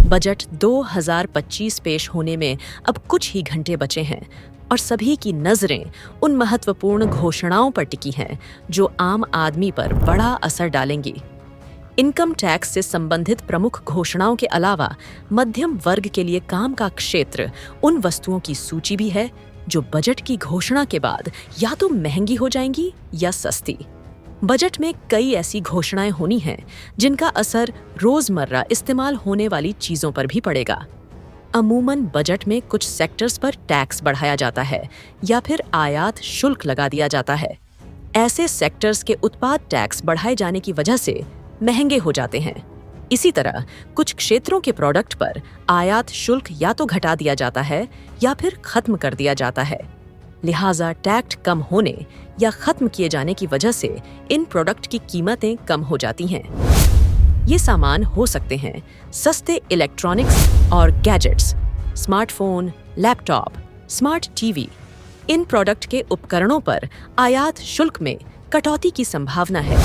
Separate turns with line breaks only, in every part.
Budget 2025 पेश होने में अब कुछ ही घंटे बचे हैं और सभी की नजरें उन महत्वपूर्ण घोषणाओं पर टिकी हैं जो आम आदमी पर बड़ा असर डालेंगी। इनकम टैक्स से संबंधित प्रमुख घोषणाओं के अलावा मध्यम वर्ग के लिए काम का क्षेत्र उन वस्तुओं की सूची भी है जो बजट की घोषणा के बाद या तो महंगी हो जाएंगी या सस्ती। बजट में कई ऐसी घोषणाएं होनी हैं जिनका असर रोजमर्रा इस्तेमाल होने वाली चीजों पर भी पड़ेगा। अमूमन बजट में कुछ सेक्टर्स पर टैक्स बढ़ाया जाता है या फिर आयात शुल्क लगा दिया जाता है। ऐसे सेक्टर्स के उत्पाद टैक्स बढ़ाए जाने की वजह से महंगे हो जाते हैं। इसी तरह कुछ क्षेत्रों के प्रोडक्ट पर आयात शुल्क या तो घटा दिया जाता है या फिर खत्म कर दिया जाता है। लिहाजा टैक्स कम होने या खत्म किए जाने की वजह से इन प्रोडक्ट की कीमतें कम हो जाती हैं। ये सामान हो सकते हैं सस्ते इलेक्ट्रॉनिक्स और gadgets, smartphone, laptop, smart TV. इन प्रोडक्ट के उपकरणों पर आयात शुल्क में कटौती की संभावना है।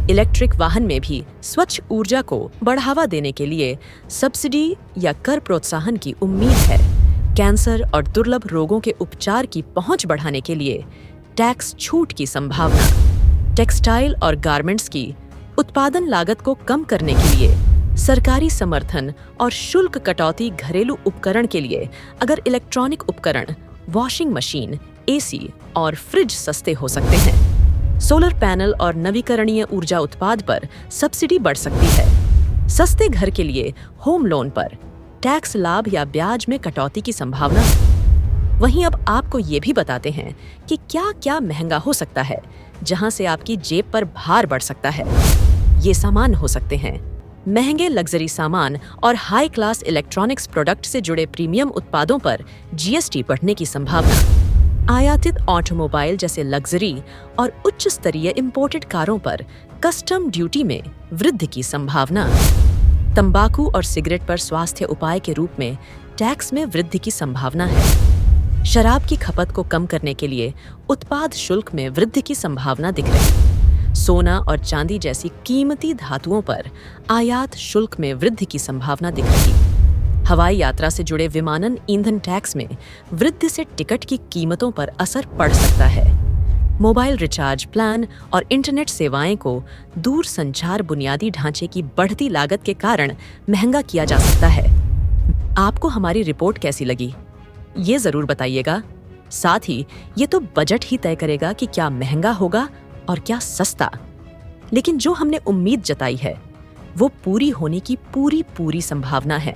इलेक्ट्रिक वाहन में भी स्वच्छ ऊर्जा को बढ़ावा देने के लिए सब्सिडी या कर प्रोत्साहन की उम्मीद है। कैंसर और दुर्लभ रोगों के उपचार की पहुंच बढ़ाने के लिए टैक्स छूट की संभावना। टेक्सटाइल और गारमेंट्स की उत्पादन लागत को कम करने के लिए सरकारी समर्थन और शुल्क कटौती। घरेलू उपकरण के लिए अगर इलेक्ट्रॉनिक उपकरण, वॉशिंग मशीन, एसी और फ्रिज सस्ते हो सकते हैं। सोलर पैनल और नवीकरणीय ऊर्जा उत्पाद पर सब्सिडी बढ़ सकती है। सस्ते घर के लिए होम लोन पर टैक्स लाभ या ब्याज में कटौती की संभावना। वहीं अब आपको ये भी बताते हैं कि क्या क्या महंगा हो सकता है जहां से आपकी जेब पर भार बढ़ सकता है। ये सामान हो सकते हैं महंगे लग्जरी सामान और हाई क्लास इलेक्ट्रॉनिक्स प्रोडक्ट से जुड़े प्रीमियम उत्पादों पर जीएसटी बढ़ने की संभावना। आयातित ऑटोमोबाइल जैसे लग्जरी और उच्च स्तरीय इंपोर्टेड कारों पर कस्टम ड्यूटी में वृद्धि की संभावना। तंबाकू और सिगरेट पर स्वास्थ्य उपाय के रूप में टैक्स में वृद्धि की संभावना है। शराब की खपत को कम करने के लिए उत्पाद शुल्क में वृद्धि की संभावना दिख रही। सोना और चांदी जैसी कीमती धातुओं पर आयात शुल्क में वृद्धि की संभावना दिख रही। हवाई यात्रा से जुड़े विमानन ईंधन टैक्स में वृद्धि से टिकट की कीमतों पर असर पड़ सकता है। मोबाइल रिचार्ज प्लान और इंटरनेट सेवाएं को दूर संचार बुनियादी ढांचे की बढ़ती लागत के कारण महंगा किया जा सकता है। आपको हमारी रिपोर्ट कैसी लगी? ये जरूर बताइएगा। साथ ही ये तो बजट ही तय करेगा कि क्या महंगा होगा और क्या सस्ता। लेकिन जो हमने उम्मीद जताई है वो पूरी होने की पूरी संभावना है।